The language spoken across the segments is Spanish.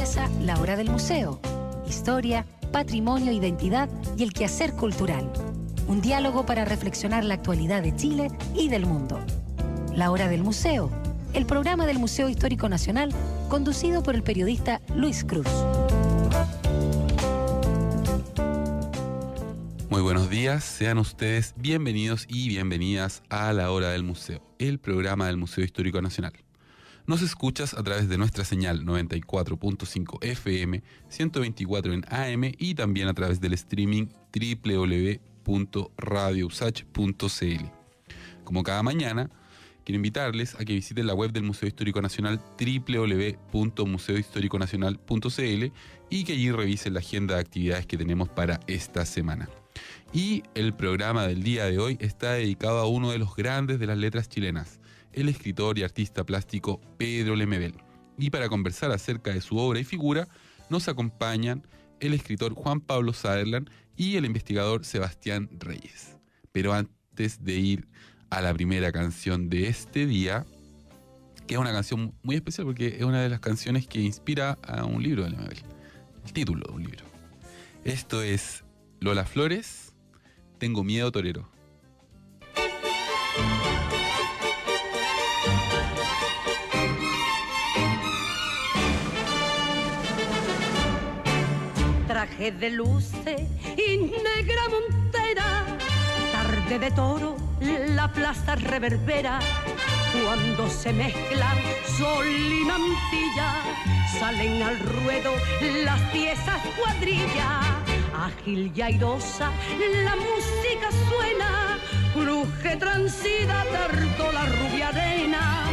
comienza La Hora del Museo. Historia, patrimonio, identidad y el quehacer cultural. Un diálogo para reflexionar la actualidad de Chile y del mundo. La Hora del Museo, el programa del Museo Histórico Nacional, conducido por el periodista Luis Cruz. Muy buenos días, sean ustedes bienvenidos y bienvenidas a La Hora del Museo, el programa del Museo Histórico Nacional. Nos escuchas a través de nuestra señal 94.5 FM, 124 en AM y también a través del streaming www.radiousach.cl. Como cada mañana, quiero invitarles a que visiten la web del Museo Histórico Nacional www.museohistoriconacional.cl y que allí revisen la agenda de actividades que tenemos para esta semana. Y el programa del día de hoy está dedicado a uno de los grandes de las letras chilenas, el escritor y artista plástico Pedro Lemebel. Y para conversar acerca de su obra y figura, nos acompañan el escritor Juan Pablo Sutherland y el investigador Sebastián Reyes. Pero antes de ir a la primera canción de este día, que es una canción muy especial porque es una de las canciones que inspira a un libro de Lemebel, el título de un libro. Esto es Lola Flores, Tengo miedo torero. Traje de luces y negra montera, tarde de toro, la plaza reverbera. Cuando se mezclan sol y mantilla, salen al ruedo las piezas cuadrillas. Ágil y airosa la música suena, cruje transida, tardo la rubia arena.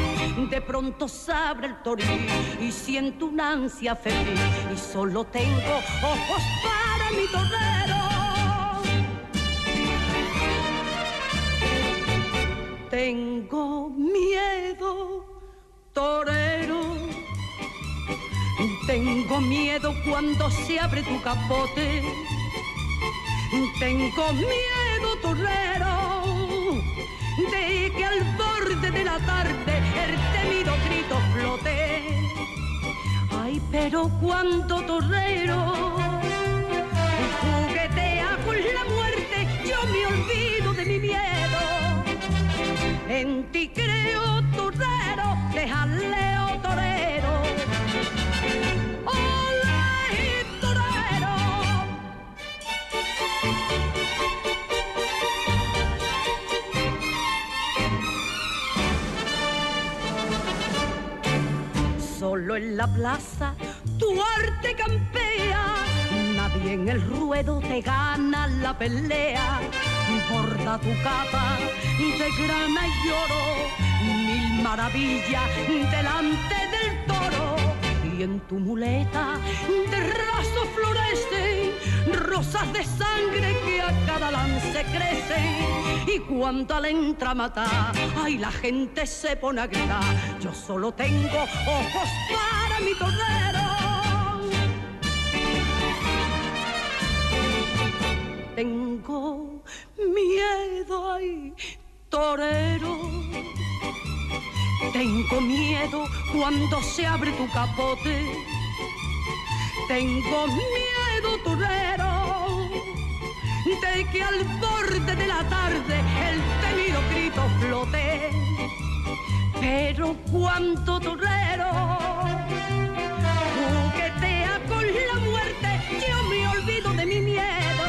De pronto se abre el toril y siento una ansia feliz, y solo tengo ojos para mi torero. Tengo miedo, torero. Tengo miedo cuando se abre tu capote. Tengo miedo, torero, de que al borde de la tarde el temido grito flote. Ay, pero cuando, torero, juguetea con la muerte, yo me olvido de mi miedo. En ti creo, torero, déjale, oh, torero. ¡Olé, torero! Solo en la plaza tu arte campea, nadie en el ruedo te gana la pelea. Borda tu capa de grana y oro, mil maravillas delante del toro. Y en tu muleta de raso florecen rosas de sangre que a cada lance crecen. Y cuando al entra a matar, ay, la gente se pone a gritar. Yo solo tengo ojos para mi torero. Tengo miedo, ay, torero. Tengo miedo cuando se abre tu capote. Tengo miedo, torero, de que al borde de la tarde el temido grito flote. Pero cuando, torero, juguetea con la muerte, yo me olvido de mi miedo.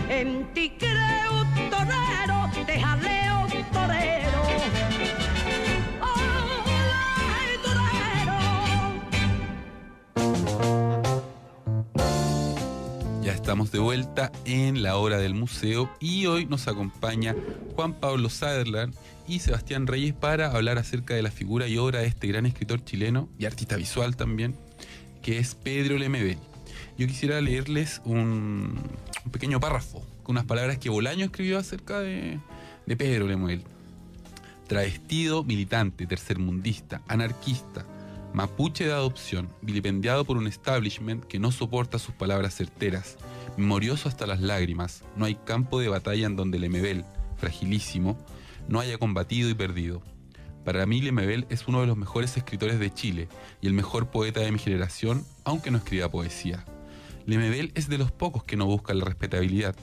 En ti creo, torero, déjale, oh, torero. ¡Ay, torero! Ya estamos de vuelta en La Hora del Museo y hoy nos acompaña Juan Pablo Sutherland y Sebastián Reyes para hablar acerca de la figura y obra de este gran escritor chileno y artista visual también, que es Pedro Lemebel. Yo quisiera leerles un pequeño párrafo con unas palabras que Bolaño escribió acerca de Pedro Lemebel. Travestido, militante, tercermundista, anarquista, mapuche de adopción, vilipendiado por un establishment que no soporta sus palabras certeras, memorioso hasta las lágrimas, no hay campo de batalla en donde Lemebel, fragilísimo, no haya combatido y perdido. Para mí Lemebel es uno de los mejores escritores de Chile y el mejor poeta de mi generación, aunque no escriba poesía. Lemebel es de los pocos que no buscan la respetabilidad,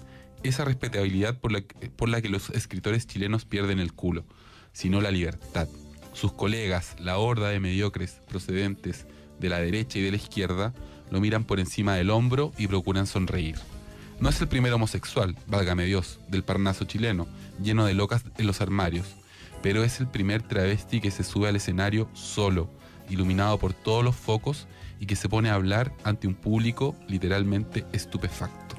esa respetabilidad por la que los escritores chilenos pierden el culo, sino la libertad. Sus colegas, la horda de mediocres procedentes de la derecha y de la izquierda, lo miran por encima del hombro y procuran sonreír. No es el primer homosexual, válgame Dios, del Parnaso chileno, lleno de locas en los armarios, pero es el primer travesti que se sube al escenario solo, iluminado por todos los focos y que se pone a hablar ante un público literalmente estupefacto.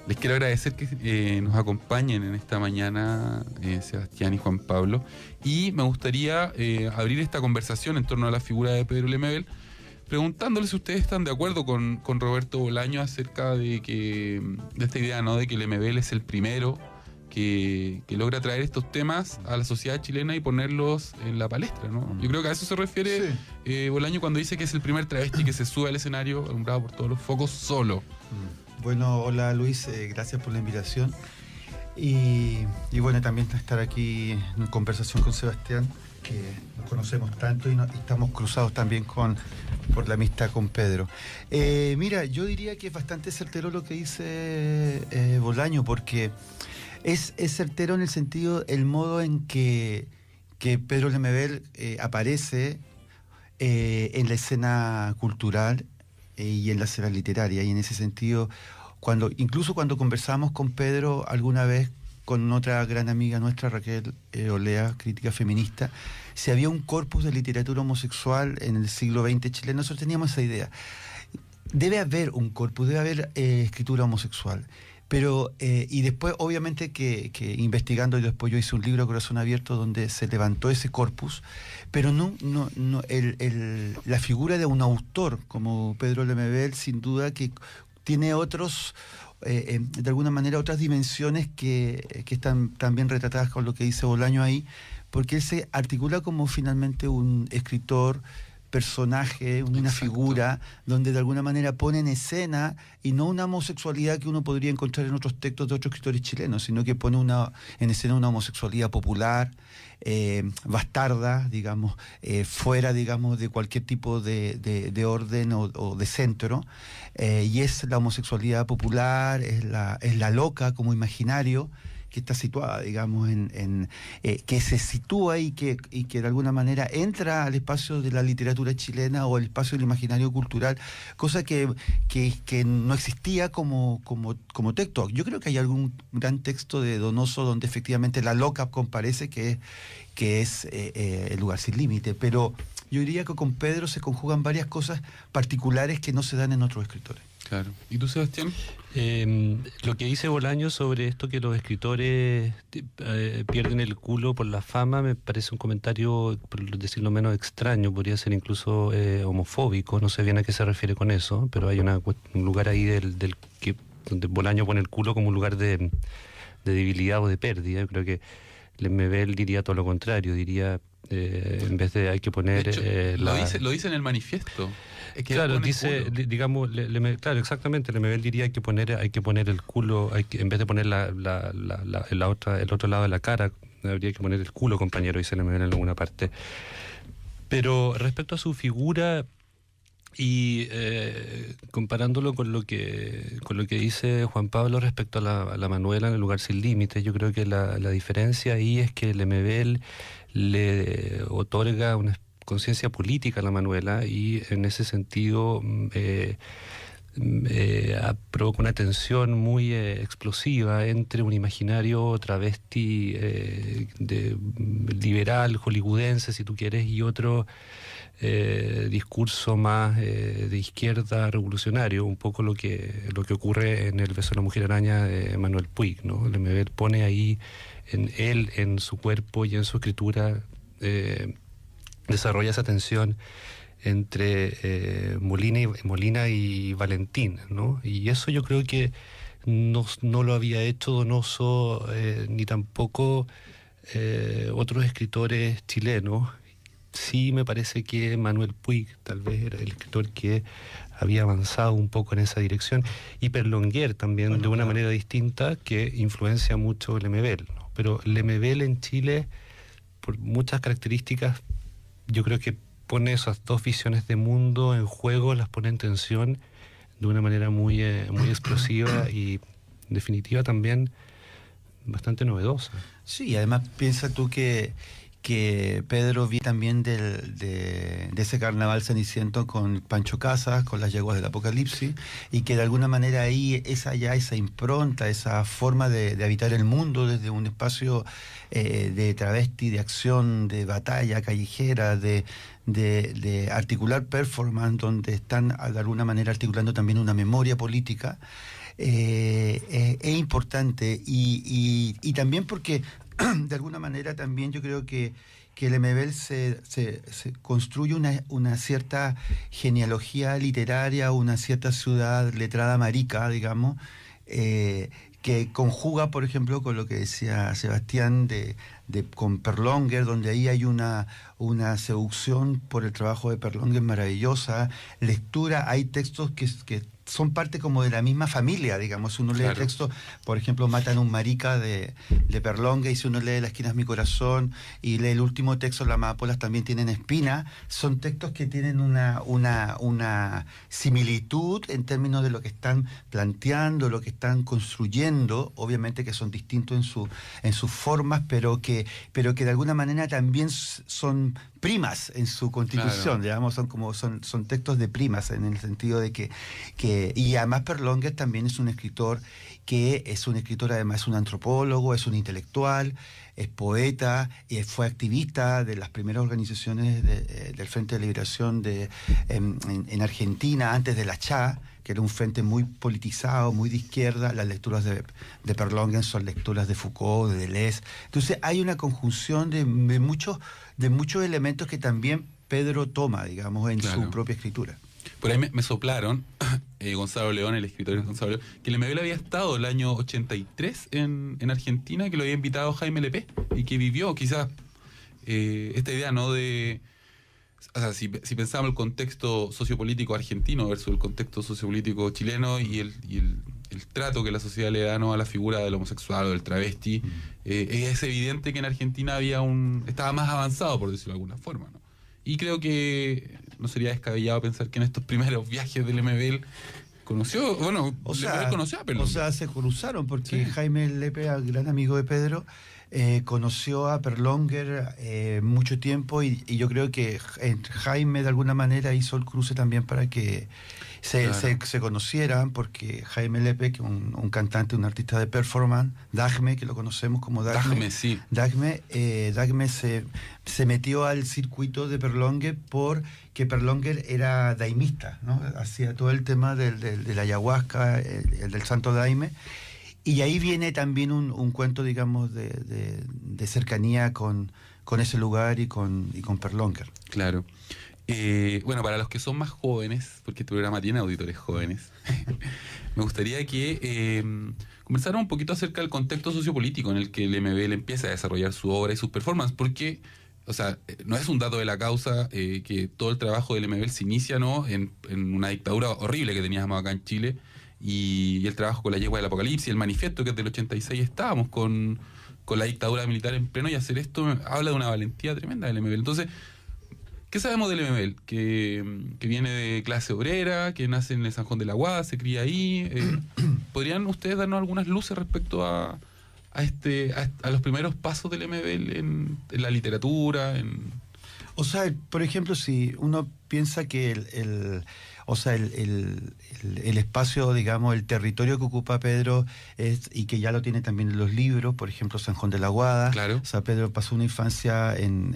Les quiero agradecer que nos acompañen en esta mañana Sebastián y Juan Pablo, y me gustaría abrir esta conversación en torno a la figura de Pedro Lemebel, preguntándoles si ustedes están de acuerdo con Roberto Bolaño acerca de esta idea, ¿no?, de que Lemebel es el primero que logra traer estos temas a la sociedad chilena y ponerlos en la palestra, ¿no? Yo creo que a eso se refiere Bolaño cuando dice que es el primer travesti que se sube al escenario alumbrado por todos los focos solo. Bueno, hola Luis, gracias por la invitación. Y bueno, también estar aquí en conversación con Sebastián, que nos conocemos tanto y estamos cruzados también por la amistad con Pedro. Mira, yo diría que es bastante certero lo que dice Bolaño, porque es certero en el sentido, el modo en que Pedro Lemebel aparece en la escena cultural y en la escena literaria, y en ese sentido, incluso cuando conversamos con Pedro alguna vez, con otra gran amiga nuestra, Raquel Olea, crítica feminista, si había un corpus de literatura homosexual en el siglo XX chileno, nosotros teníamos esa idea. Debe haber un corpus, debe haber escritura homosexual. Pero, y después, obviamente, que investigando, y después yo hice un libro, Corazón Abierto, donde se levantó ese corpus, pero la figura de un autor como Pedro Lemebel, sin duda que tiene de alguna manera, otras dimensiones que están también retratadas con lo que dice Bolaño ahí, porque él se articula como finalmente un escritor, personaje, una figura, donde de alguna manera pone en escena, y no una homosexualidad que uno podría encontrar en otros textos de otros escritores chilenos, sino que pone en escena una homosexualidad popular, bastarda, digamos, fuera, digamos, de cualquier tipo de orden o de centro, y es la homosexualidad popular, es la loca como imaginario, que está situada, digamos, que se sitúa y que de alguna manera entra al espacio de la literatura chilena o el espacio del imaginario cultural, cosa que no existía como texto. Yo creo que hay algún gran texto de Donoso donde efectivamente la loca comparece que es El lugar sin límite, pero yo diría que con Pedro se conjugan varias cosas particulares que no se dan en otros escritores. Claro. ¿Y tú, Sebastián? Lo que dice Bolaño sobre esto que los escritores pierden el culo por la fama me parece un comentario, por decirlo menos, extraño, podría ser incluso homofóbico, no sé bien a qué se refiere con eso, pero hay un lugar ahí donde Bolaño pone el culo como un lugar de debilidad o de pérdida. Yo creo que Lemebel diría todo lo contrario, diría en vez de hay que poner... De hecho, lo dice en el manifiesto. Claro, dice, digamos, claro, exactamente, Lemebel diría hay que poner el culo, en vez de poner el otro lado de la cara, habría que poner el culo, compañero, dice Lemebel en alguna parte. Pero respecto a su figura y comparándolo con lo que dice Juan Pablo respecto a la Manuela en El lugar sin límites, yo creo que la diferencia ahí es que Lemebel le otorga una conciencia política a la Manuela, y en ese sentido provoca una tensión muy explosiva entre un imaginario travesti liberal, hollywoodense, si tú quieres, y otro discurso más de izquierda revolucionario, un poco lo que ocurre en El beso de la mujer araña de Manuel Puig, ¿no? Lemebel pone ahí en su cuerpo y en su escritura, desarrolla esa tensión entre Molina y Valentín, ¿no? Y eso yo creo que no lo había hecho Donoso ni tampoco otros escritores chilenos. Sí, me parece que Manuel Puig tal vez era el escritor que había avanzado un poco en esa dirección, y Berlinguer también, de una manera distinta, que influencia mucho Lemebel, ¿no? Pero Lemebel en Chile, por muchas características, yo creo que pone esas dos visiones de mundo en juego, las pone en tensión de una manera muy explosiva y en definitiva también bastante novedosa. Sí, además piensa tú que Pedro vi también de ese carnaval ceniciento con Pancho Casas, con las yeguas del Apocalipsis, y que de alguna manera ahí esa impronta, esa forma de habitar el mundo desde un espacio de travesti, de acción, de batalla callejera, de articular performance, donde están de alguna manera articulando también una memoria política, es importante y también porque de alguna manera también yo creo que el MBL se construye una cierta genealogía literaria, una cierta ciudad letrada marica, digamos, que conjuga, por ejemplo, con lo que decía Sebastián con Perlonger, donde ahí hay una seducción por el trabajo de Perlonger maravillosa, lectura, hay textos que son parte como de la misma familia, digamos. Si uno lee el texto, por ejemplo, Matan un marica de Perlonger, y si uno lee La esquina es mi corazón, y lee el último texto, Las amapolas también tienen espina, son textos que tienen una similitud en términos de lo que están planteando, lo que están construyendo, obviamente que son distintos en sus formas, pero que de alguna manera también son primas en su constitución, digamos, son textos de primas, en el sentido de que y además Perlonger también es un escritor además es un antropólogo, es un intelectual, es poeta, fue activista de las primeras organizaciones del Frente de Liberación en Argentina, antes de la CHA, que era un frente muy politizado, muy de izquierda. Las lecturas de Perlonger son lecturas de Foucault, de Deleuze. Entonces hay una conjunción de muchos elementos que también Pedro toma, digamos, en su propia escritura. Por ahí me soplaron, Gonzalo León, el escritor Gonzalo León, que el MBL había estado el año 83 en Argentina, que lo había invitado Jaime Lepé, y que vivió quizás esta idea, ¿no? O sea, si pensamos el contexto sociopolítico argentino versus el contexto sociopolítico chileno y el trato que la sociedad le da, ¿no?, a la figura del homosexual o del travesti, es evidente que en Argentina estaba más avanzado, por decirlo de alguna forma, ¿no? Y creo que no sería descabellado pensar que en estos primeros viajes del MBL conoció a Perlonger. O sea, se cruzaron porque Jaime Lepe, gran amigo de Pedro, conoció a Perlonger mucho tiempo y yo creo que Jaime de alguna manera hizo el cruce también para que se conocieran, porque Jaime Lepe, que un cantante, un artista de performance, Dagme, que lo conocemos como Dagme, Dagme se metió al circuito de Perlonger porque Perlonger era daimista, ¿no? Hacía todo el tema de la ayahuasca, el del santo daime. Y ahí viene también un cuento, digamos, de cercanía con ese lugar y con Perlonger. Claro. Bueno, para los que son más jóvenes, porque este programa tiene auditores jóvenes, me gustaría que conversaran un poquito acerca del contexto sociopolítico en el que el MBL empieza a desarrollar su obra y sus performances, porque, o sea, no es un dato de la causa que todo el trabajo del MBL se inicia, ¿no?, en una dictadura horrible que teníamos acá en Chile, y el trabajo con la yegua del Apocalipsis, el manifiesto que es del 86, estábamos con la dictadura militar en pleno, y hacer esto habla de una valentía tremenda del MBL. Entonces, ¿qué sabemos del MBL? Que viene de clase obrera, que nace en el San Juan de la Guada, se cría ahí. ¿Podrían ustedes darnos algunas luces respecto a los primeros pasos del MBL en la literatura? O sea, por ejemplo, si uno piensa que el espacio, digamos, el territorio que ocupa Pedro y que ya lo tiene también en los libros, por ejemplo, San Juan de la Guada. Claro. O sea, Pedro pasó una infancia en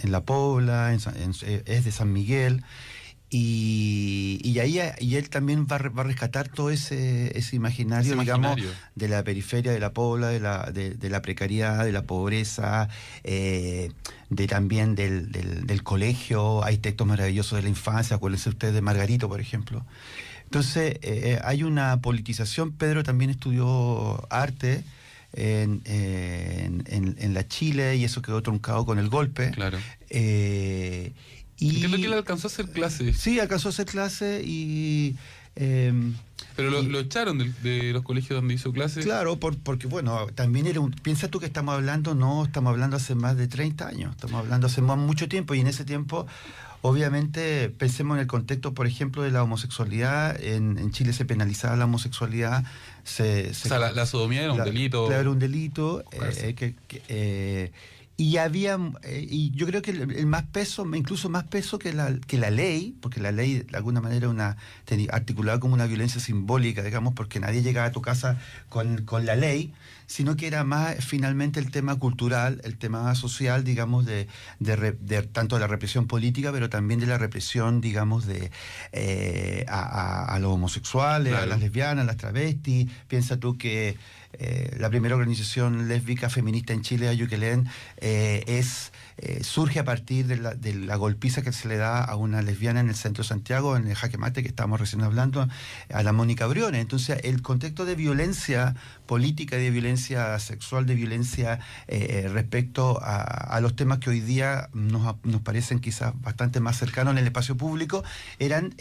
La Pobla, es de San Miguel. Y ahí él también va a rescatar todo ese imaginario, digamos, de la periferia, de la Pobla, de la precariedad, de la pobreza, también del colegio. Hay textos maravillosos de la infancia, acuérdense ustedes de Margarito, por ejemplo. Entonces, hay una politización. Pedro también estudió arte en la Chile, y eso quedó truncado con el golpe. Claro. Entiendo que él alcanzó a hacer clase. Sí, alcanzó a hacer clase y... Pero lo echaron de los colegios donde hizo clase. Claro, porque bueno, también piensa tú que estamos hablando hace más de 30 años, estamos hablando hace mucho tiempo, y en ese tiempo, obviamente, pensemos en el contexto, por ejemplo, de la homosexualidad. En Chile se penalizaba la homosexualidad. O sea, la sodomía era un delito. Claro, era un delito. Y había, y yo creo que el más peso, incluso más peso que la ley, porque la ley de alguna manera articulada como una violencia simbólica, digamos, porque nadie llegaba a tu casa con la ley, sino que era más finalmente el tema cultural, el tema social, digamos, de tanto de la represión política, pero también de la represión, digamos, a los homosexuales, claro, a las lesbianas, a las travestis. Piensa tú que la primera organización lésbica feminista en Chile, Ayuquelén, surge a partir de la golpiza que se le da a una lesbiana en el centro de Santiago, en el Jaque Mate, que estábamos recién hablando, a la Mónica Briones. Entonces, el contexto de violencia política, de violencia sexual, de violencia respecto a los temas que hoy día nos parecen quizás bastante más cercanos en el espacio público, eran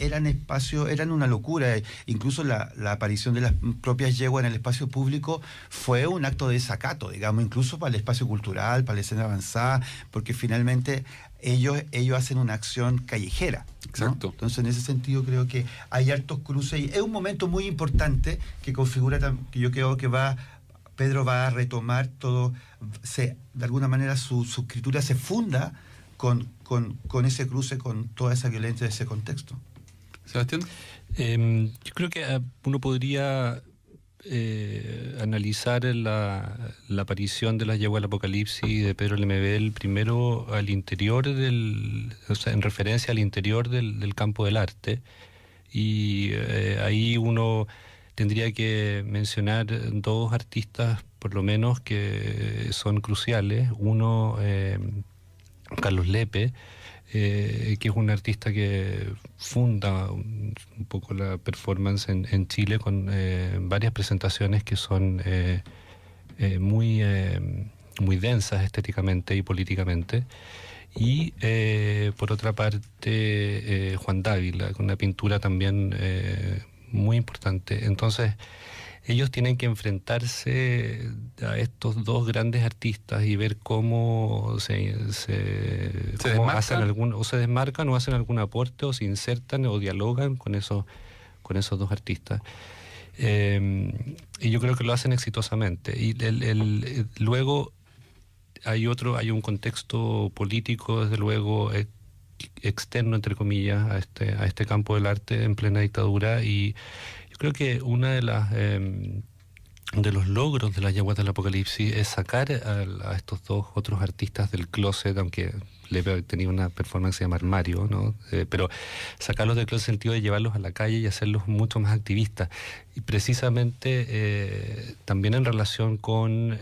una locura. Incluso la aparición de las propias yeguas en el espacio público fue un acto de desacato, digamos, incluso para el espacio cultural, para la escena avanzada, porque finalmente ellos hacen una acción callejera, ¿no? Exacto. Entonces, en ese sentido, creo que hay hartos cruces, y es un momento muy importante que configura, que yo creo que Pedro va a retomar todo, de alguna manera su escritura se funda con ese cruce, con toda esa violencia de ese contexto. Sebastián. Yo creo que uno podría analizar la aparición de las yeguas del Apocalipsis de Pedro Lemebel primero al interior en referencia al interior del campo del arte, y ahí uno tendría que mencionar dos artistas por lo menos que son cruciales. Uno, Carlos Lepe, que es un artista que funda un poco la performance en Chile con varias presentaciones que son muy densas estéticamente y políticamente. Y por otra parte, Juan Dávila, con una pintura también muy importante. Entonces, ellos tienen que enfrentarse a estos dos grandes artistas y ver cómo cómo hacen se desmarcan o hacen algún aporte, o se insertan o dialogan con esos dos artistas. Y yo creo que lo hacen exitosamente. Y luego hay un contexto político, desde luego, externo, entre comillas, a este campo del arte en plena dictadura, y creo que una de los logros de las yeguas del Apocalipsis es sacar a estos dos otros artistas del closet, aunque Lepe tenía una performance que se llama Armario, ¿no? Pero sacarlos del closet en el sentido de llevarlos a la calle y hacerlos mucho más activistas. Y precisamente también en relación con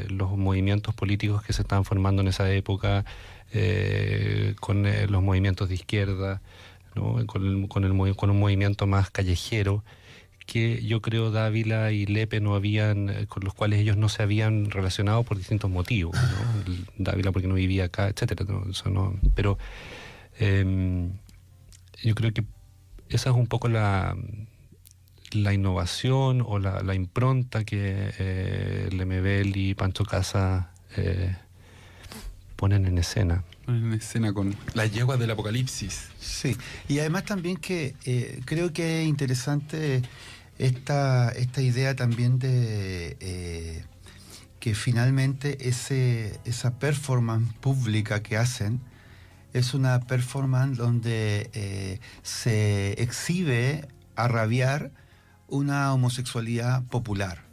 los movimientos políticos que se estaban formando en esa época, con los movimientos de izquierda, ¿no? Con un movimiento más callejero, que yo creo Dávila y Lepe con los cuales ellos no se habían relacionado por distintos motivos, ¿no? Dávila porque no vivía acá, etcétera, ¿no? Eso no, pero yo creo que esa es un poco la innovación o la impronta que Lemebel y Pancho Casa ponen en escena. Ponen en escena con las yeguas del Apocalipsis. Sí, y además también que creo que es interesante esta idea también de que finalmente esa performance pública que hacen es una performance donde se exhibe a rabiar una homosexualidad popular,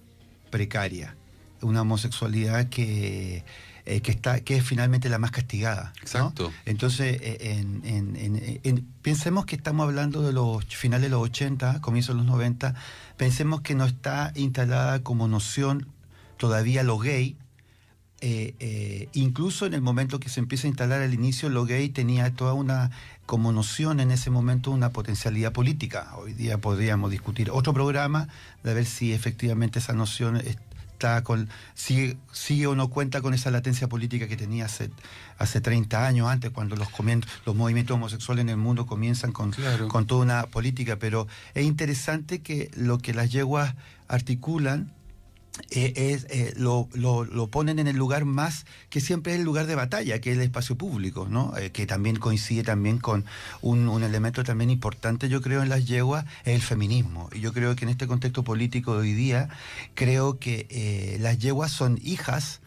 precaria, una homosexualidad que es finalmente la más castigada, ¿no? Exacto. Entonces, pensemos que estamos hablando de los finales de los 80, comienzos de los 90, pensemos que no está instalada como noción todavía lo gay. Incluso en el momento que se empieza a instalar al inicio, lo gay tenía toda como noción en ese momento una potencialidad política. Hoy día podríamos discutir otro programa de ver si efectivamente esa noción sigue o no cuenta con esa latencia política que tenía hace 30 años antes, cuando los movimientos homosexuales en el mundo comienzan con toda una política. Pero es interesante que lo que las yeguas articulan lo ponen en el lugar más, que siempre es el lugar de batalla, que es el espacio público, ¿no? Que también coincide también con un elemento también importante, yo creo, en las yeguas, es el feminismo. Y yo creo que en este contexto político de hoy día, creo que las yeguas son hijas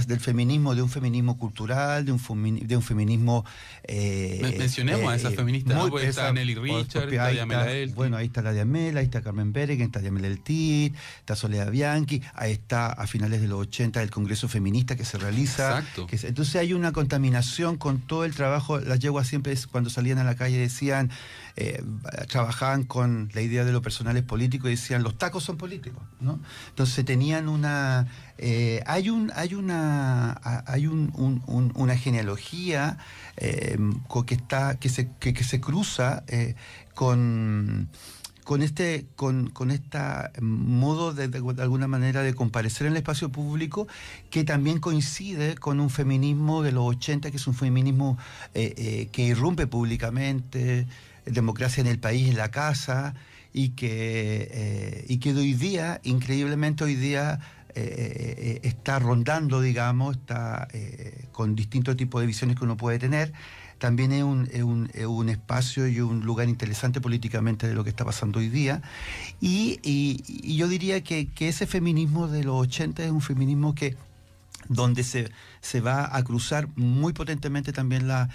del feminismo, de un feminismo cultural, de un feminismo... mencionemos a esas feministas, ¿no? Pues está Nelly Richard, está Diamela Eltit. Bueno, ahí está la Diamela, ahí está Carmen Bergen, está Diamela Eltit, está Soledad Bianchi, ahí está a finales de los 80 el Congreso Feminista que se realiza. Exacto. Entonces hay una contaminación con todo el trabajo. Las yeguas siempre, cuando salían a la calle, decían... trabajaban con la idea de lo personal es político y decían los tacos son políticos, ¿no? Entonces tenían una una genealogía que se cruza con esta modo de alguna manera de comparecer en el espacio público, que también coincide con un feminismo de los 80, que es un feminismo que irrumpe públicamente, democracia en el país, en la casa, y que hoy día, increíblemente hoy día, está rondando, digamos, está con distintos tipos de visiones que uno puede tener. También es un espacio y un lugar interesante políticamente de lo que está pasando hoy día. Y yo diría que ese feminismo de los 80 es un feminismo donde se va a cruzar muy potentemente también la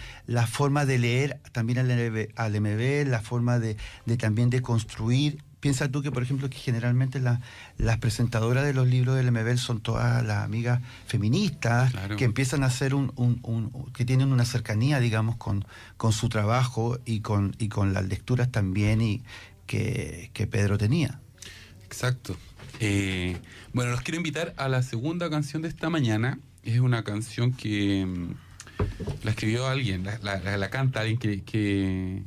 forma de leer también al MB, la forma de también de construir. Piensa tú que, por ejemplo, que generalmente las presentadoras de los libros del MB son todas las amigas feministas, claro, que empiezan a hacer que tienen una cercanía, digamos, con su trabajo y con las lecturas también que Pedro tenía. Exacto. Bueno, los quiero invitar a la segunda canción de esta mañana. Es una canción que la escribió alguien, la canta alguien que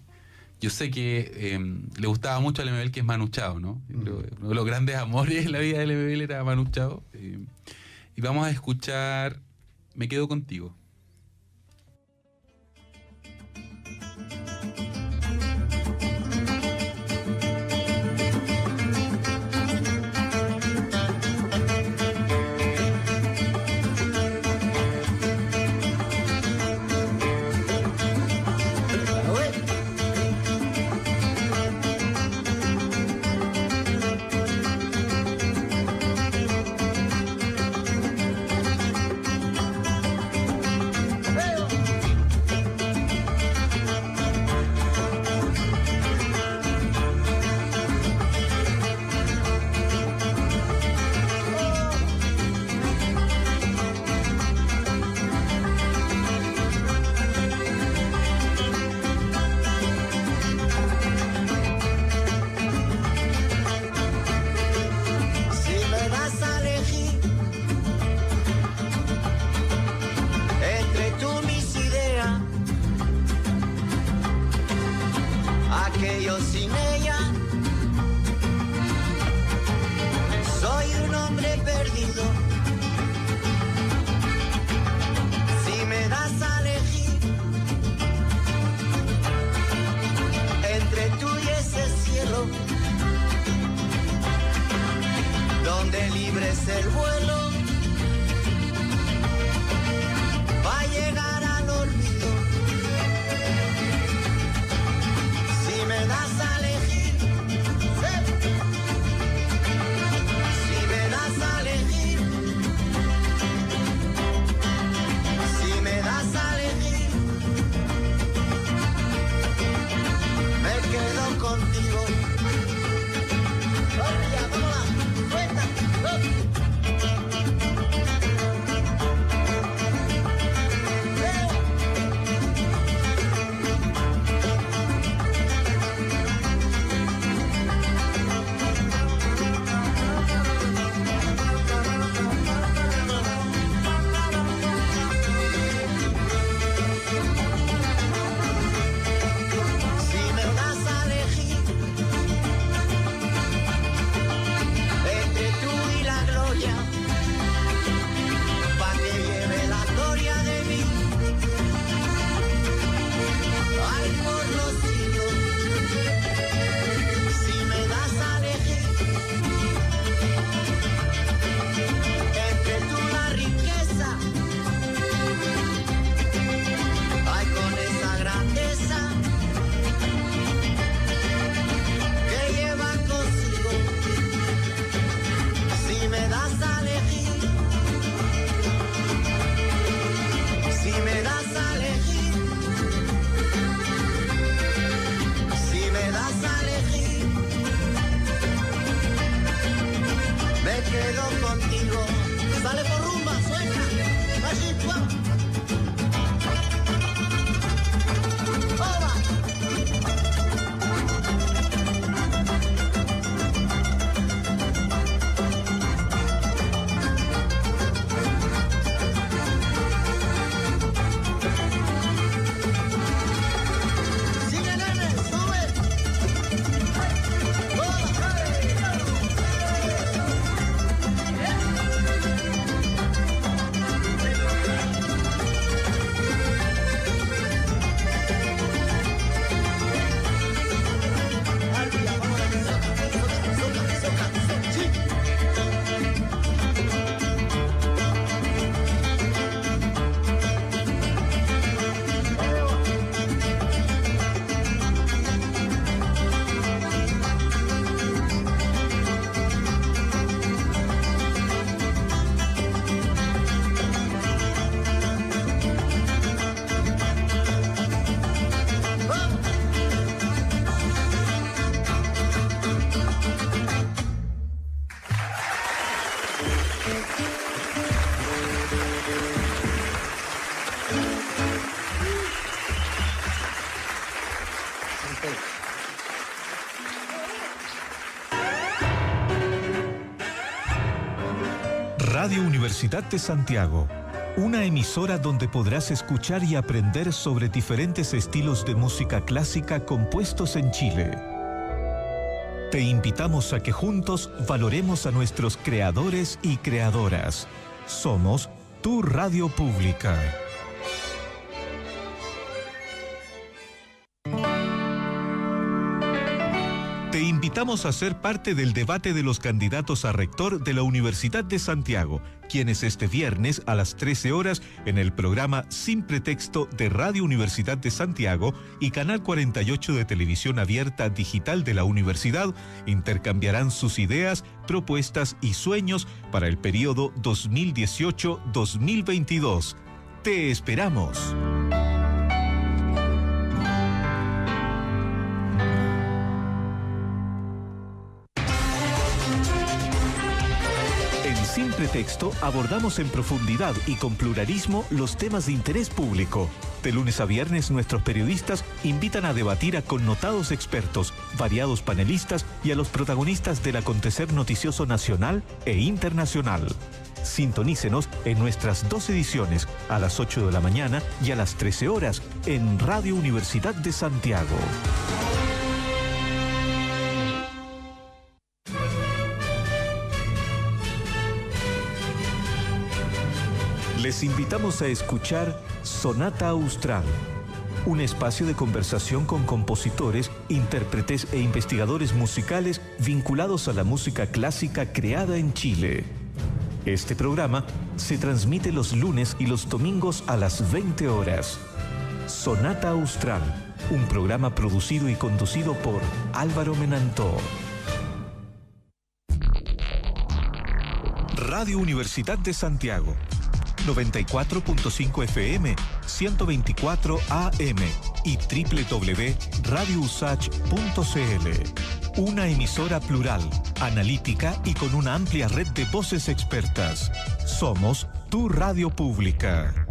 yo sé que le gustaba mucho al MBL, que es Manu Chao, ¿no? Uno de los grandes amores en la vida del MBL era Manu Chao. Y vamos a escuchar Me Quedo Contigo. das a elegir Radio Universidad de Santiago, una emisora donde podrás escuchar y aprender sobre diferentes estilos de música clásica compuestos en Chile. Te invitamos a que juntos valoremos a nuestros creadores y creadoras. Somos tu radio pública. Te invitamos a ser parte del debate de los candidatos a rector de la Universidad de Santiago, quienes este viernes a las 13 horas en el programa Sin Pretexto de Radio Universidad de Santiago y Canal 48 de Televisión Abierta Digital de la Universidad intercambiarán sus ideas, propuestas y sueños para el periodo 2018-2022. ¡Te esperamos! Sin Pretexto abordamos en profundidad y con pluralismo los temas de interés público. De lunes a viernes nuestros periodistas invitan a debatir a connotados expertos, variados panelistas y a los protagonistas del acontecer noticioso nacional e internacional. Sintonícenos en nuestras 2 ediciones, a las 8 de la mañana y a las 13 horas, en Radio Universidad de Santiago. Les invitamos a escuchar Sonata Austral, un espacio de conversación con compositores, intérpretes e investigadores musicales vinculados a la música clásica creada en Chile. Este programa se transmite los lunes y los domingos a las 20 horas. Sonata Austral, un programa producido y conducido por Álvaro Menantó. Radio Universidad de Santiago. 94.5 FM, 124 AM y www.radiousach.cl. Una emisora plural, analítica y con una amplia red de voces expertas. Somos tu radio pública.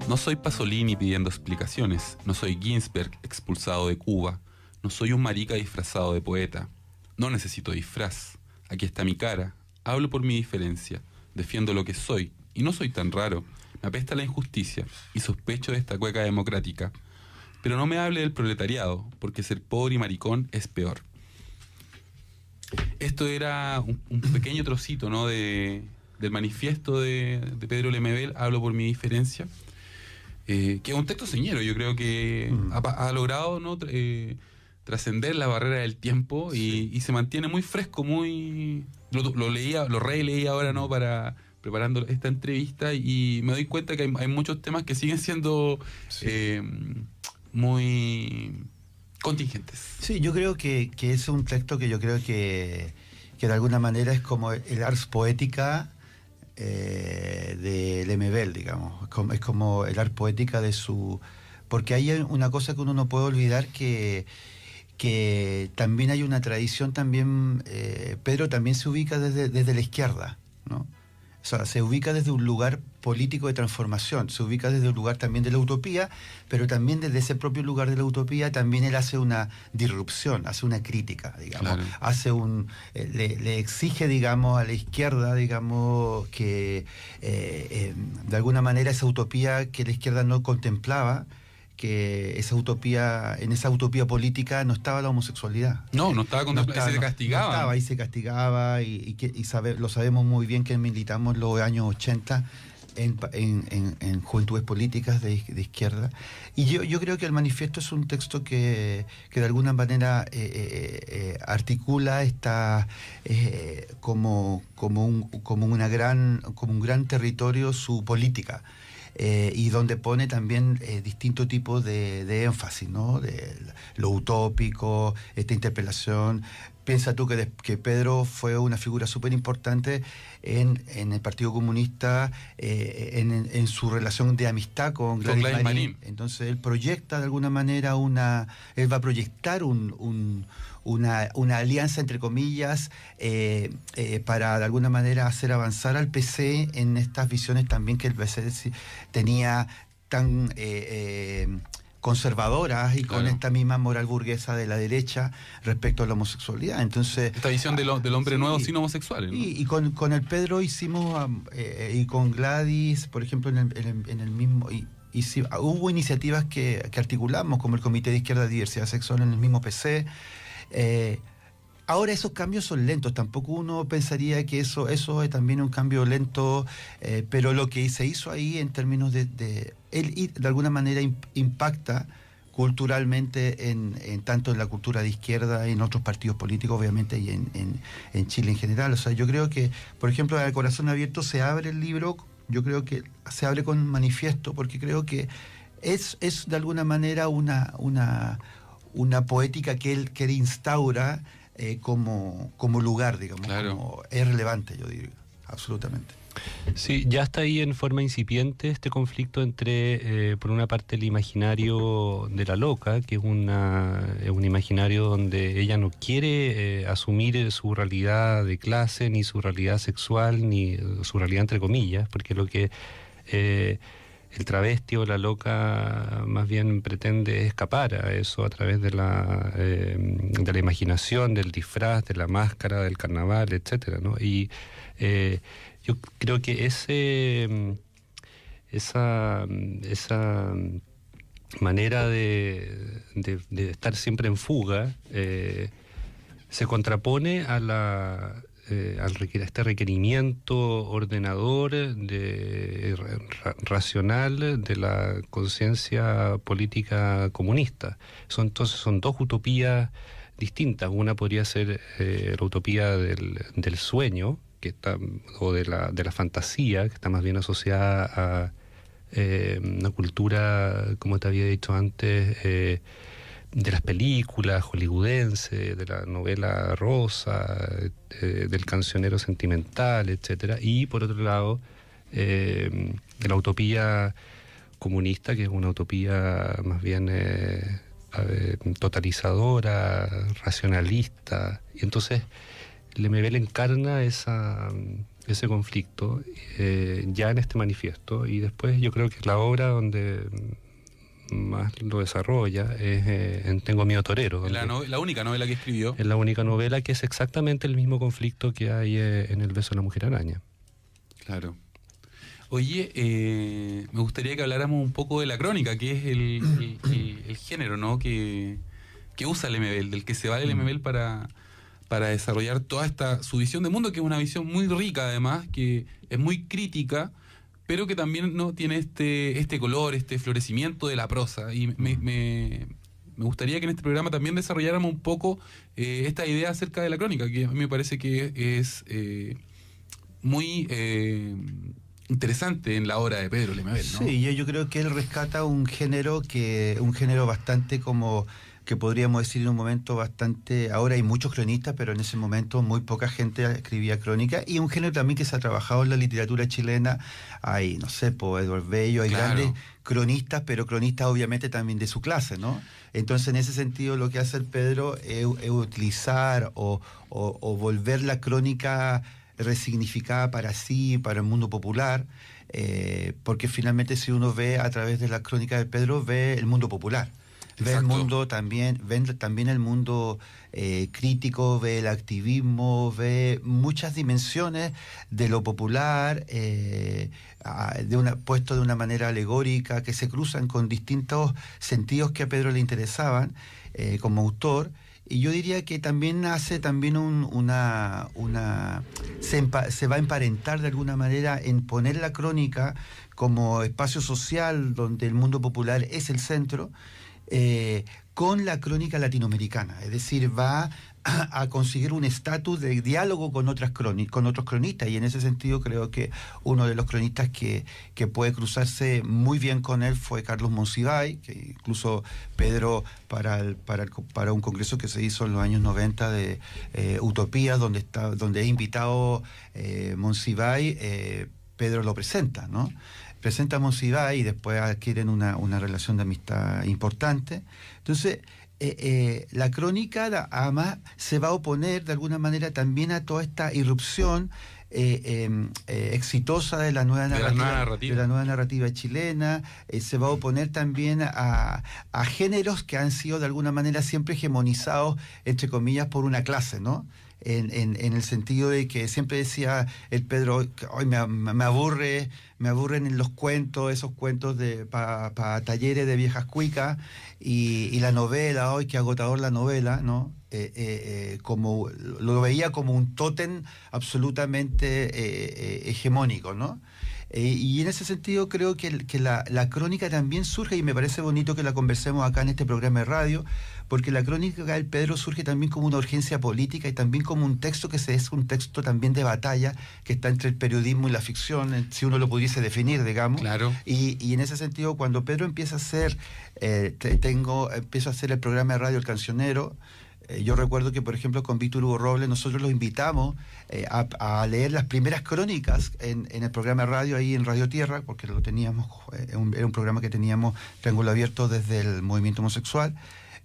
No soy Pasolini pidiendo explicaciones, no soy Ginsberg expulsado de Cuba, no soy un marica disfrazado de poeta. No necesito disfraz. Aquí está mi cara. Hablo por mi diferencia. Defiendo lo que soy. Y no soy tan raro. Me apesta la injusticia y sospecho de esta cueca democrática. Pero no me hable del proletariado, porque ser pobre y maricón es peor. Esto era un pequeño trocito, ¿no?, del manifiesto de Pedro Lemebel, Hablo por mi diferencia, que es un texto señero. Yo creo que ha logrado, ¿no?, trascender la barrera del tiempo y se mantiene muy fresco, muy... Lo releí ahora, ¿no?, para preparando esta entrevista, y me doy cuenta que hay muchos temas que siguen siendo muy contingentes. Sí, yo creo que es un texto que yo creo que de alguna manera es como el ars poética de Lemebel, digamos. Es como el ars poética de su... Porque hay una cosa que uno no puede olvidar, que también hay una tradición también, Pedro también se ubica desde la izquierda, ¿no? O sea, se ubica desde un lugar político de transformación, se ubica desde un lugar también de la utopía, pero también desde ese propio lugar de la utopía también él hace una disrupción, hace una crítica, digamos, claro. Le exige, digamos, a la izquierda, digamos, que de alguna manera esa utopía que la izquierda no contemplaba, que en esa utopía política no estaba la homosexualidad. No estaba contemplada, se castigaba. No estaba, ahí se castigaba, lo sabemos muy bien que militamos los años 80 en juventudes políticas de izquierda. Y yo creo que el manifiesto es un texto que de alguna manera articula esta como un gran territorio su política. Y donde pone también distintos tipos de énfasis, ¿no? De lo utópico, esta interpelación, piensa tú que Pedro fue una figura súper importante en el Partido Comunista, en su relación de amistad con Gladys Marín. Entonces él proyecta de alguna manera él va a proyectar una alianza entre comillas para de alguna manera hacer avanzar al PC en estas visiones también que el PC tenía tan conservadoras y con esta misma moral burguesa de la derecha respecto a la homosexualidad. Entonces esta visión del hombre nuevo sin homosexuales, ¿no? Y con el Pedro hicimos y con Gladys, por ejemplo, en el mismo hubo iniciativas que articulamos, como el Comité de Izquierda de Diversidad Sexual en el mismo PC. Ahora esos cambios son lentos, tampoco uno pensaría que eso es también un cambio lento, pero lo que se hizo ahí en términos él de alguna manera impacta culturalmente en tanto en la cultura de izquierda y en otros partidos políticos, obviamente, y en Chile en general. O sea, yo creo que, por ejemplo, al Corazón Abierto se abre el libro, yo creo que se abre con un manifiesto, porque creo que es de alguna manera una poética que él instaura como lugar, digamos, como es relevante, yo diría, absolutamente. Sí, ya está ahí en forma incipiente este conflicto entre, por una parte, el imaginario de la loca, que es un imaginario donde ella no quiere asumir su realidad de clase, ni su realidad sexual, ni su realidad entre comillas, porque lo que el travesti o la loca más bien pretende escapar a eso a través de la imaginación, del disfraz, de la máscara, del carnaval, etcétera, ¿no? Y yo creo que esa manera de estar siempre en fuga se contrapone a este requerimiento ordenador, racional de la conciencia política comunista. Entonces son dos utopías distintas. Una podría ser la utopía del sueño, o de la fantasía, que está más bien asociada a una cultura, como te había dicho antes, de las películas hollywoodenses, de la novela rosa, del cancionero sentimental, etcétera. Y por otro lado, de la utopía comunista, que es una utopía más bien totalizadora, racionalista. Y entonces Lemebel encarna ese conflicto ya en este manifiesto, y después yo creo que la obra donde más lo desarrolla es en Tengo miedo torero. Es la única novela que escribió. Es la única novela que es exactamente el mismo conflicto que hay en El beso de la mujer araña. Claro. Oye, me gustaría que habláramos un poco de la crónica, que es el género, ¿no? que usa Lemebel, del que se vale Lemebel para desarrollar toda su visión de mundo, que es una visión muy rica además, que es muy crítica, pero que también no tiene este color, este florecimiento de la prosa. Y me gustaría que en este programa también desarrolláramos un poco esta idea acerca de la crónica, que a mí me parece que es muy interesante en la obra de Pedro Lemebel, ¿no? Sí, yo creo que él rescata un género bastante como que podríamos decir en un momento bastante, ahora hay muchos cronistas, pero en ese momento muy poca gente escribía crónica, y un género también que se ha trabajado en la literatura chilena. Hay, no sé, Eduardo Bello, hay grandes cronistas, pero cronistas obviamente también de su clase, ¿no? Entonces en ese sentido lo que hace el Pedro es utilizar o volver la crónica resignificada para sí, para el mundo popular, porque finalmente si uno ve a través de la crónica de Pedro, ve el mundo popular. Ve el mundo también, también el mundo crítico, ve el activismo, ve muchas dimensiones de lo popular, puesto de una manera alegórica, que se cruzan con distintos sentidos que a Pedro le interesaban como autor. Y yo diría que también hace también se va a emparentar de alguna manera en poner la crónica como espacio social donde el mundo popular es el centro, con la crónica latinoamericana. Es decir, va a conseguir un estatus de diálogo con otros cronistas, y en ese sentido creo que uno de los cronistas que puede cruzarse muy bien con él fue Carlos Monsiváis, que incluso Pedro para un congreso que se hizo en los años 90 de Utopías, donde es invitado Monsiváis, Pedro lo presenta, ¿no? Presenta a Monsiváis y después adquieren una relación de amistad importante. Entonces, la crónica además se va a oponer de alguna manera también a toda esta irrupción exitosa de la nueva narrativa chilena. Se va a oponer también a géneros que han sido de alguna manera siempre hegemonizados, entre comillas, por una clase, ¿no? En el sentido de que siempre decía el Pedro, hoy me aburren en los cuentos, esos cuentos para talleres de viejas cuicas, y la novela, hoy qué agotador la novela, ¿no? Como lo veía como un tótem absolutamente hegemónico, ¿no? Y en ese sentido creo que la crónica también surge, y me parece bonito que la conversemos acá en este programa de radio, porque la crónica del Pedro surge también como una urgencia política y también como un texto es un texto también de batalla que está entre el periodismo y la ficción, si uno lo pudiese definir, digamos. Claro. Y en ese sentido, cuando Pedro empieza a hacer, empiezo a hacer el programa de radio El Cancionero, yo recuerdo que, por ejemplo, con Víctor Hugo Robles, nosotros los invitamos a leer las primeras crónicas en el programa de radio ahí en Radio Tierra, porque lo teníamos, era un programa que teníamos Triángulo Abierto desde el movimiento homosexual,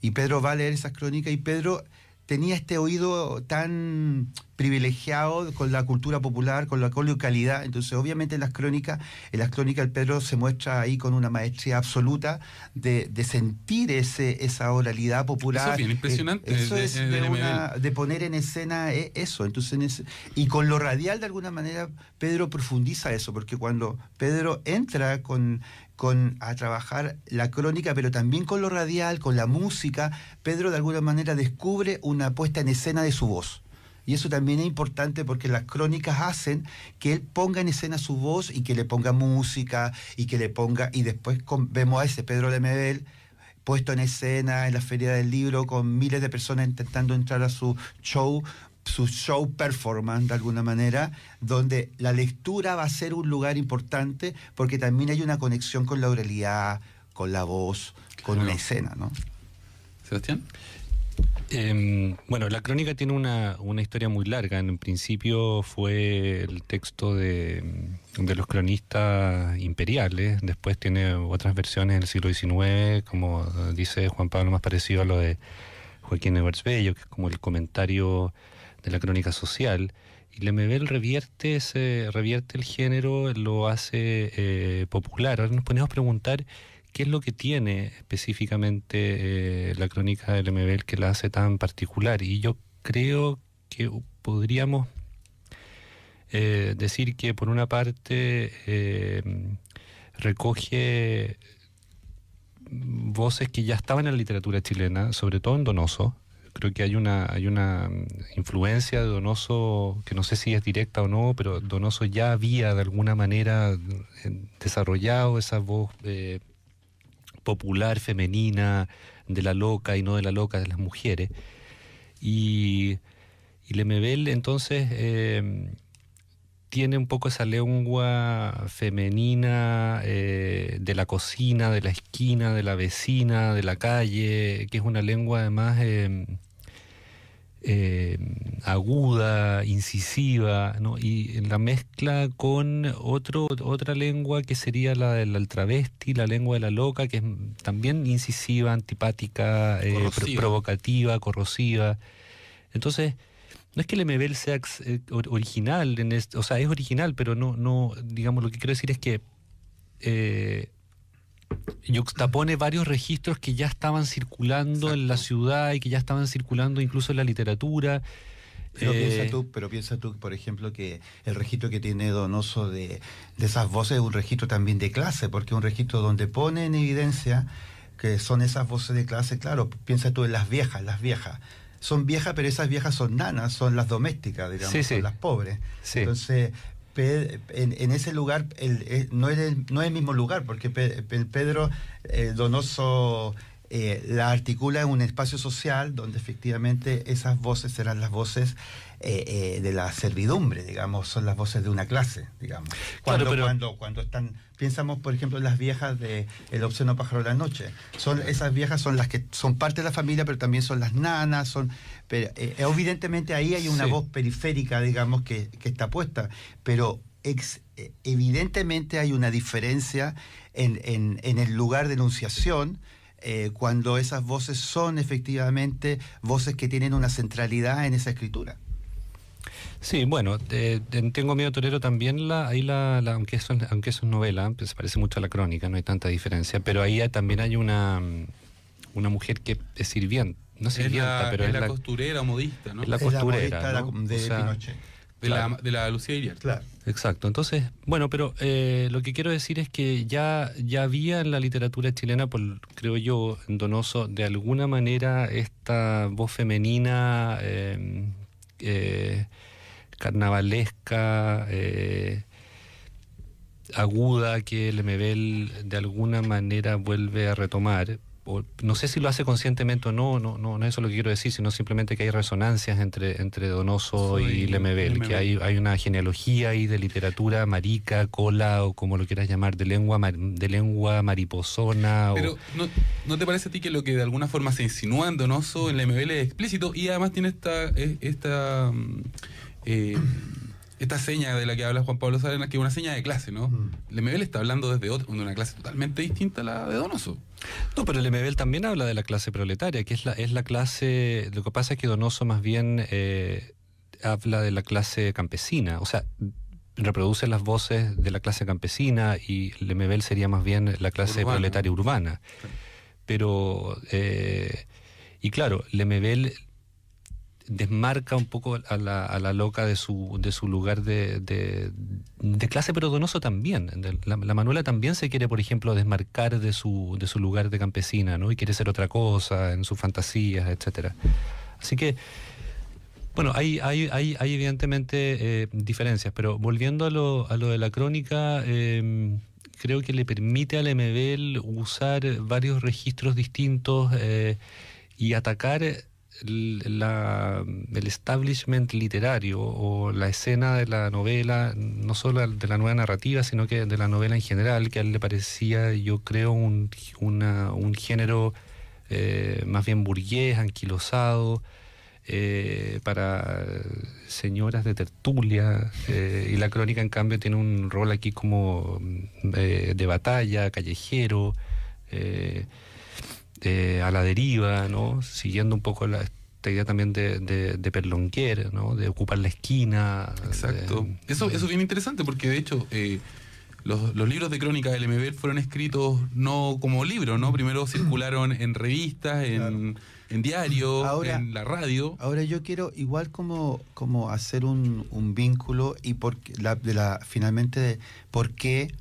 y Pedro va a leer esas crónicas, y Pedro tenía este oído tan privilegiado con la cultura popular, con la coloquialidad. Entonces, obviamente, en las crónicas el Pedro se muestra ahí con una maestría absoluta de sentir esa oralidad popular. Eso es bien impresionante. Eso es de poner en escena eso. Entonces, y con lo radial, de alguna manera, Pedro profundiza eso, porque cuando Pedro entra a trabajar la crónica, pero también con lo radial, con la música, Pedro de alguna manera descubre una puesta en escena de su voz. Y eso también es importante, porque las crónicas hacen que él ponga en escena su voz y que le ponga música y después vemos a ese Pedro Lemebel puesto en escena en la Feria del Libro con miles de personas intentando entrar a su show performance de alguna manera, donde la lectura va a ser un lugar importante, porque también hay una conexión con la oralidad, con la voz, con una escena, ¿no? ¿Sebastián? Bueno, la crónica tiene una historia muy larga. En principio fue el texto de los cronistas imperiales, después tiene otras versiones en el siglo XIX, como dice Juan Pablo, más parecido a lo de Joaquín Edwards Bello, que es como el comentario de la crónica social, y Lemebel revierte el género, lo hace popular. Ahora nos ponemos a preguntar qué es lo que tiene específicamente la crónica de Lemebel que la hace tan particular, y yo creo que podríamos decir que por una parte recoge voces que ya estaban en la literatura chilena, sobre todo en Donoso. Creo que hay una influencia de Donoso, que no sé si es directa o no, pero Donoso ya había de alguna manera desarrollado esa voz popular, femenina, de la loca y no de la loca, de las mujeres. Y Lemebel entonces tiene un poco esa lengua femenina de la cocina, de la esquina, de la vecina, de la calle, que es una lengua además aguda, incisiva, ¿no? Y en la mezcla con otra lengua que sería la del travesti, la lengua de la loca, que es también incisiva, antipática, provocativa, corrosiva. Entonces, no es que Lemebel sea original, o sea, es original, pero no, digamos, lo que quiero decir es que yuxtapone varios registros que ya estaban circulando en la ciudad y que ya estaban circulando incluso en la literatura. Pero piensa tú, por ejemplo, que el registro que tiene Donoso de esas voces es un registro también de clase, porque es un registro donde pone en evidencia que son esas voces de clase. Claro, piensa tú en las viejas. Son viejas, pero esas viejas son nanas, son las domésticas, digamos, son las pobres. Sí. Entonces, en ese lugar no es el mismo lugar, porque Pedro Donoso la articula en un espacio social donde efectivamente esas voces serán las voces de la servidumbre, digamos, son las voces de una clase, digamos. Cuando están, pensamos por ejemplo en las viejas de El obsceno pájaro de la noche, esas viejas son las que son parte de la familia, pero también son las nanas, pero, evidentemente ahí hay una voz periférica, digamos, que está puesta, pero evidentemente hay una diferencia en el lugar de enunciación, cuando esas voces son efectivamente voces que tienen una centralidad en esa escritura. Sí, bueno, Tengo miedo torero también, aunque eso es novela, pues se parece mucho a la crónica, no hay tanta diferencia, pero ahí también hay una mujer que es sirvienta, no sirvienta, pero es la costurera o modista, ¿no? Es la costurera, ¿no? De Pinochet. De la Lucía Iriart. Claro. Exacto. Entonces, bueno, pero lo que quiero decir es que ya había en la literatura chilena, creo yo, en Donoso, de alguna manera esta voz femenina carnavalesca, aguda, que Lemebel de alguna manera vuelve a retomar. No sé si lo hace conscientemente o no es eso lo que quiero decir, sino simplemente que hay resonancias entre Donoso y Lemebel, que hay una genealogía ahí de literatura marica, cola, o como lo quieras llamar, de lengua mariposona. Pero ¿no te parece a ti que lo que de alguna forma se insinúa en Donoso, en Lemebel, es explícito y además tiene esta seña de la que habla Juan Pablo Saavedra, que es una seña de clase, ¿no? Lemebel está hablando desde una clase totalmente distinta a la de Donoso. No, pero Lemebel también habla de la clase proletaria, que es la clase. Lo que pasa es que Donoso más bien habla de la clase campesina, o sea, reproduce las voces de la clase campesina, y Lemebel sería más bien la clase proletaria urbana. Sí. Pero, y claro, Lemebel desmarca un poco a la loca de su lugar de clase, pero Donoso también. La Manuela también se quiere, por ejemplo, desmarcar de su lugar de campesina, ¿no? Y quiere ser otra cosa en sus fantasías, etcétera. Así que, bueno, hay evidentemente diferencias, pero volviendo a lo de la crónica, creo que le permite a Lemebel usar varios registros distintos y atacar el establishment literario o la escena de la novela, no solo de la nueva narrativa, sino que de la novela en general, que a él le parecía, yo creo, un género más bien burgués, anquilosado, para señoras de tertulia, y la crónica en cambio tiene un rol aquí como de batalla, callejero, a la deriva, ¿no? Siguiendo un poco esta idea también de Perlonguer, ¿no? De ocupar la esquina. Exacto. Eso es bien interesante, porque de hecho los libros de crónica de Lemebel fueron escritos no como libros, ¿no? Primero circularon en revistas, en diarios, en la radio. Ahora yo quiero igual como hacer un vínculo y finalmente por qué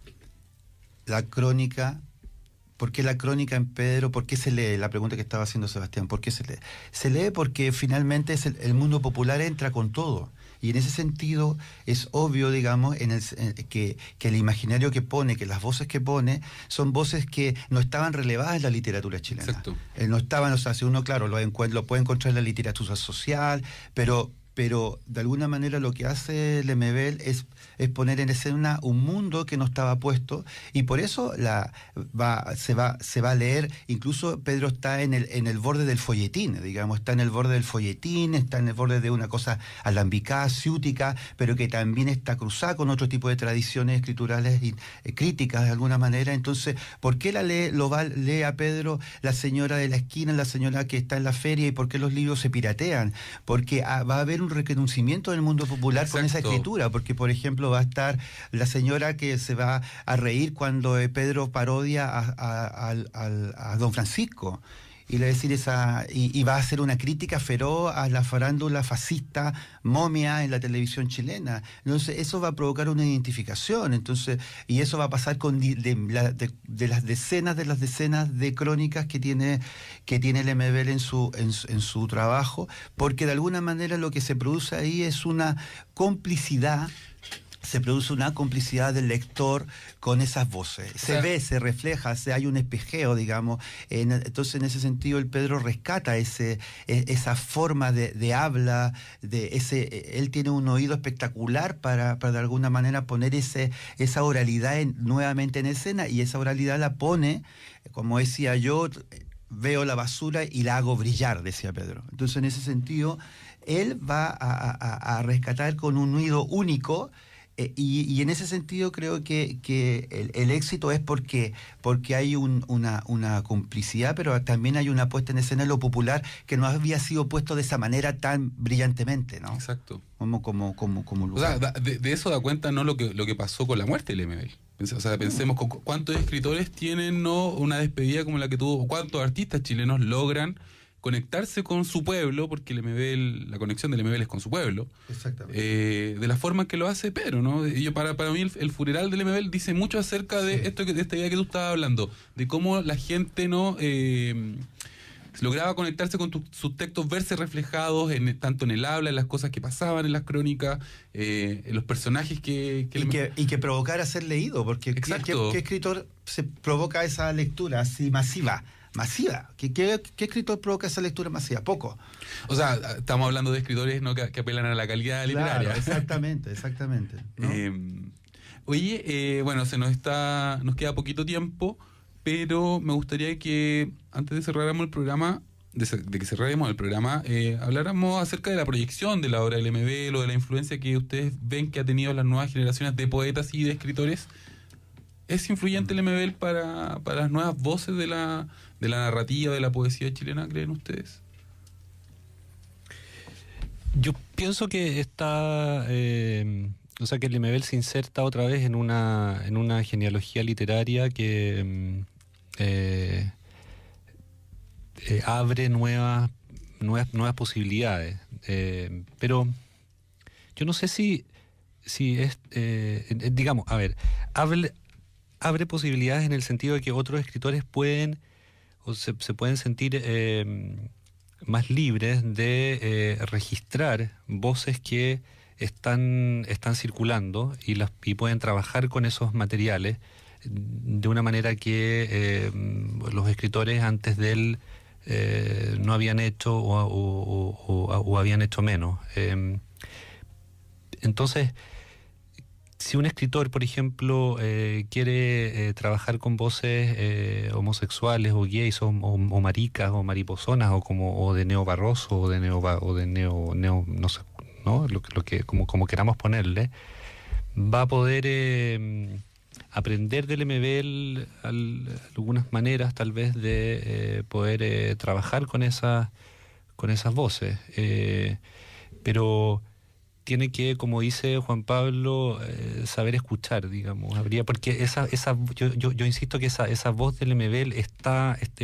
la crónica. ¿Por qué la crónica en Pedro? ¿Por qué se lee? La pregunta que estaba haciendo Sebastián. ¿Por qué se lee? Se lee porque finalmente el mundo popular entra con todo. Y en ese sentido es obvio, digamos, que el imaginario que pone, que las voces que pone, son voces que no estaban relevadas en la literatura chilena. Exacto. No estaban, o sea, si uno, claro, lo puede encontrar en la literatura social, pero de alguna manera lo que hace Lemebel es poner en escena un mundo que no estaba puesto, y por eso se va a leer. Incluso Pedro está en el borde del folletín, digamos, está en el borde del folletín, está en el borde de una cosa alambicada, ciútica, pero que también está cruzada con otro tipo de tradiciones escriturales y críticas de alguna manera. Entonces, ¿por qué lee a Pedro la señora de la esquina, la señora que está en la feria, y por qué los libros se piratean? Porque va a haber un reconocimiento del mundo popular. Exacto. Con esa escritura, porque por ejemplo va a estar la señora que se va a reír cuando Pedro parodia a Don Francisco, y le va a decir y va a hacer una crítica feroz a la farándula fascista momia en la televisión chilena. Entonces eso va a provocar una identificación, y eso va a pasar con de las decenas de crónicas que tiene Lemebel en su trabajo, porque de alguna manera lo que se produce ahí es una complicidad se produce una complicidad del lector con esas voces. Se refleja, hay un espejeo, digamos. Entonces, en ese sentido, el Pedro rescata esa forma de habla, él tiene un oído espectacular para de alguna manera poner esa oralidad nuevamente en escena, y esa oralidad la pone, como decía yo, veo la basura y la hago brillar, decía Pedro. Entonces, en ese sentido, él va a rescatar con un oído único. Y en ese sentido creo que el éxito es porque hay una complicidad, pero también hay una puesta en escena de lo popular que no había sido puesto de esa manera tan brillantemente, ¿no? Exacto. Como lugar. O sea, de eso da cuenta, ¿no?, lo que pasó con la muerte del MBL. O sea, pensemos cuántos escritores tienen, ¿no?, una despedida como la que tuvo, cuántos artistas chilenos logran conectarse con su pueblo, porque la conexión del MBL es con su pueblo. Exactamente. De la forma en que lo hace Pedro, ¿no? Para mí el funeral del MBL dice mucho acerca de esta idea que tú estabas hablando, de cómo la gente no lograba conectarse con sus textos, verse reflejados tanto en el habla, en las cosas que pasaban en las crónicas, en los personajes que provocara ser leído, porque ¿qué escritor se provoca esa lectura así masiva? ¿Qué escritor provoca esa lectura masiva? Poco. O sea, estamos hablando de escritores, ¿no?, que apelan a la calidad literaria. Exactamente. ¿No? Oye, bueno, nos queda poquito tiempo, pero me gustaría que antes de cerráramos el programa, habláramos acerca de la proyección de la obra del MBL o de la influencia que ustedes ven que ha tenido las nuevas generaciones de poetas y de escritores. ¿Es influyente el MBL para las nuevas voces de la narrativa, de la poesía chilena, creen ustedes? Yo pienso que que el MBL se inserta otra vez en una genealogía literaria que abre nuevas posibilidades. Pero yo no sé si es, digamos, abre posibilidades en el sentido de que otros escritores pueden o se pueden sentir más libres de registrar voces que están circulando y pueden trabajar con esos materiales de una manera que los escritores antes de él no habían hecho o habían hecho menos. Entonces, si un escritor, por ejemplo, quiere trabajar con voces homosexuales o gays o maricas o mariposonas o de neobarroso o de neo no sé, ¿no? Lo que como queramos ponerle, va a poder aprender del MBL algunas maneras tal vez de poder trabajar con esas voces, pero tiene que, como dice Juan Pablo, saber escuchar, digamos. Porque yo insisto que esa voz del MBL es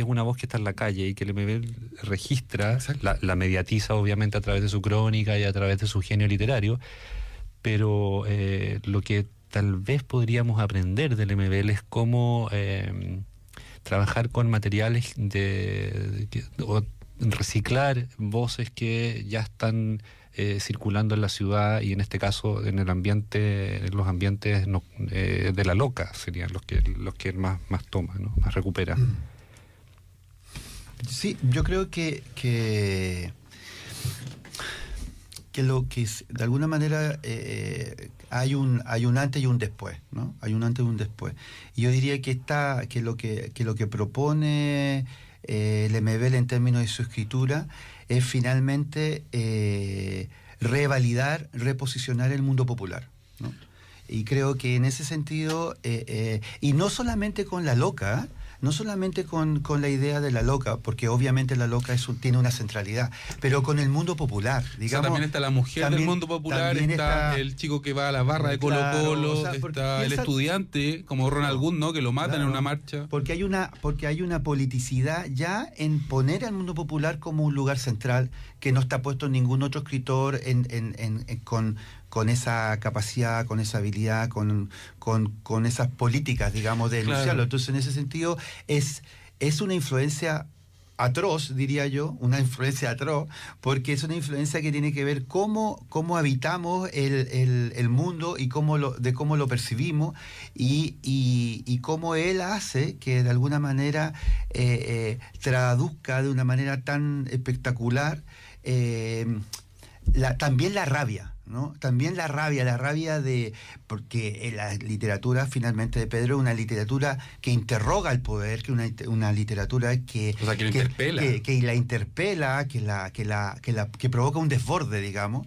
una voz que está en la calle y que el MBL registra, la mediatiza obviamente a través de su crónica y a través de su genio literario, pero lo que tal vez podríamos aprender del MBL es cómo trabajar con materiales o reciclar voces que ya están circulando en la ciudad y en este caso en los ambientes de la loca serían los que más toma, ¿no?, más recupera. Sí, yo creo que lo que de alguna manera hay un antes y un después, ¿no? Hay un antes y un después. Y yo diría que lo que propone el MBL en términos de su escritura es finalmente revalidar, reposicionar el mundo popular, ¿no? Y creo que en ese sentido, y no solamente con la loca, no solamente con la idea de la loca, porque obviamente la loca tiene una centralidad, pero con el mundo popular, digamos. O sea, también está la mujer del mundo popular, está el chico que va a la barra de Colo-Colo, está el estudiante, como Ronald Good, ¿no?, que lo matan en una marcha. Porque hay una politicidad ya en poner al mundo popular como un lugar central que no está puesto ningún otro escritor con esa capacidad, con esa habilidad, con esas políticas, digamos, de denunciarlo. Entonces, en ese sentido, es una influencia atroz, diría yo, una influencia atroz, porque es una influencia que tiene que ver cómo habitamos el mundo y cómo lo percibimos y cómo él hace que de alguna manera traduzca de una manera tan espectacular también la rabia, ¿no? También la rabia porque la literatura finalmente de Pedro es una literatura que interroga el poder, que una literatura que la interpela, que provoca un desborde, digamos.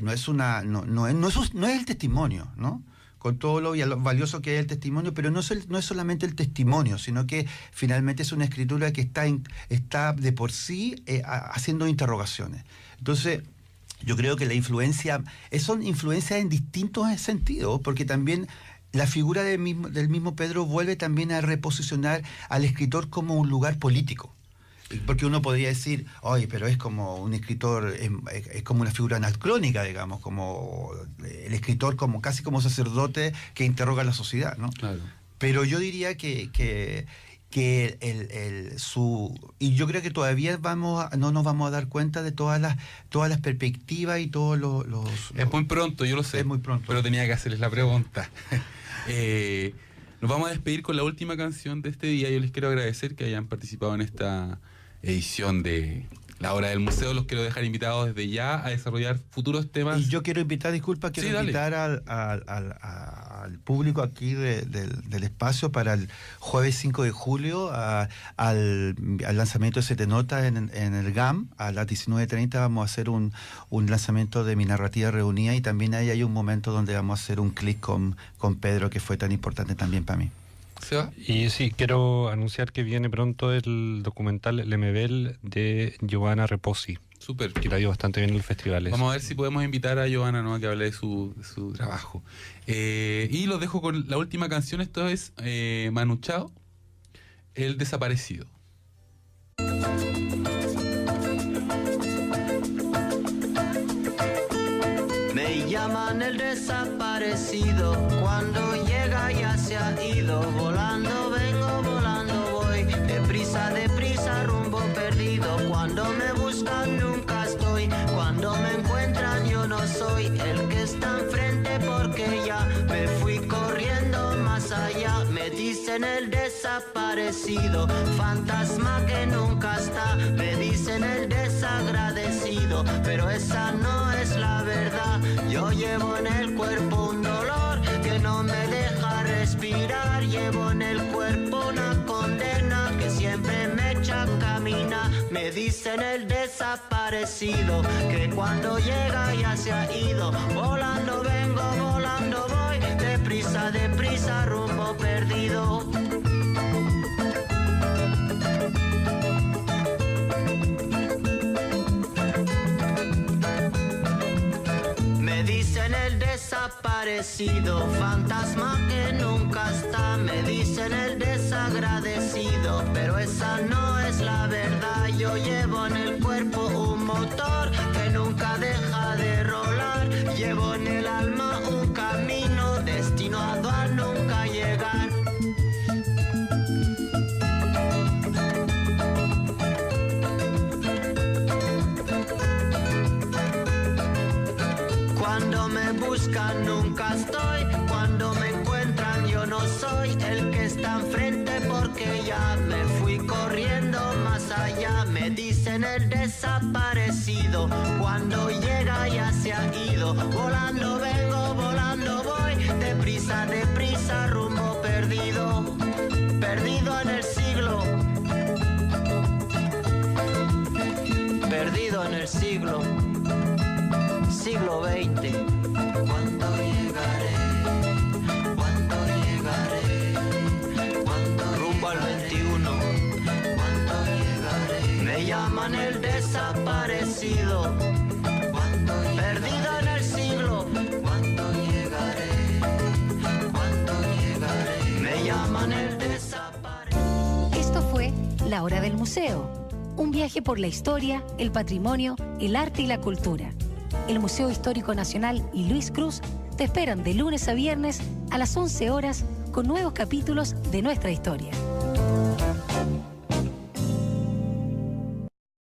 No es el testimonio, ¿no? Con todo lo valioso que es el testimonio, pero no es solamente el testimonio, sino que finalmente es una escritura que está de por sí haciendo interrogaciones. Entonces, yo creo que son influencias en distintos sentidos, porque también la figura del mismo Pedro vuelve también a reposicionar al escritor como un lugar político. Porque uno podría decir, oye, pero es como un escritor, es como una figura anacrónica, digamos, como el escritor casi como sacerdote que interroga a la sociedad, ¿no? Claro. Pero yo diría que y yo creo que todavía no nos vamos a dar cuenta de todas las perspectivas y todos los... Es muy pronto, yo lo sé. Es muy pronto. Pero tenía que hacerles la pregunta. Nos vamos a despedir con la última canción de este día. Yo les quiero agradecer que hayan participado en esta edición de La Hora del Museo. Los quiero dejar invitados desde ya a desarrollar futuros temas. Y yo quiero invitar al público aquí del espacio para el jueves 5 de julio al lanzamiento de Sete Notas en el GAM. A las 19:30 vamos a hacer un lanzamiento de mi narrativa reunida, y también ahí hay un momento donde vamos a hacer un clic con Pedro, que fue tan importante también para mí. Y sí, quiero anunciar que viene pronto el documental Lemebel de Giovanna Reposi. Súper. Que la dio bastante bien en los festivales. Vamos a ver si podemos invitar a Giovanna, ¿no?, a que hable de su trabajo. Y los dejo con la última canción. Esto es Manu Chao, El Desaparecido. Me llaman el desaparecido, cuando llega ya se ha ido. Volando vengo, volando voy, deprisa, rumbo perdido. Cuando me buscan nunca estoy, cuando me encuentran yo no soy el que está enfrente, porque ya me fui corriendo más allá. Me dicen el desaparecido, fantasma que nunca está. Me dicen el desagradecido, pero esa no es la verdad. Yo llevo en el cuerpo un dolor que no me deja respirar. Llevo en el cuerpo una condena que siempre me echa a caminar. Me dicen el desaparecido, que cuando llega ya se ha ido. Volando vengo, volando voy, deprisa, rumbo perdido. Me dicen el desaparecido, fantasma que nunca está. Me dicen el desagradecido, pero esa no es la verdad. Yo llevo en el cuerpo un motor que nunca deja de rolar. Llevo en el alma un camino destinado a nunca llegar. Cuando me buscan nunca estoy, cuando me encuentran yo no soy el que está enfrente, porque ya me fui corriendo más allá. Me dicen el desaparecido, cuando llega ya se ha ido. Volando vengo, volando voy, deprisa, rumbo perdido, perdido en el siglo, perdido en el siglo XX. ¿Cuándo llegaré? ¿Cuándo llegaré? ¿Cuándo rumbo al 21? ¿Cuándo llegaré? Me llaman el desaparecido, perdido en el siglo. ¿Cuándo llegaré? ¿Cuándo llegaré? Me llaman el desaparecido. Esto fue La Hora del Museo, un viaje por la historia, el patrimonio, el arte y la cultura. El Museo Histórico Nacional y Luis Cruz te esperan de lunes a viernes a las 11 horas con nuevos capítulos de nuestra historia.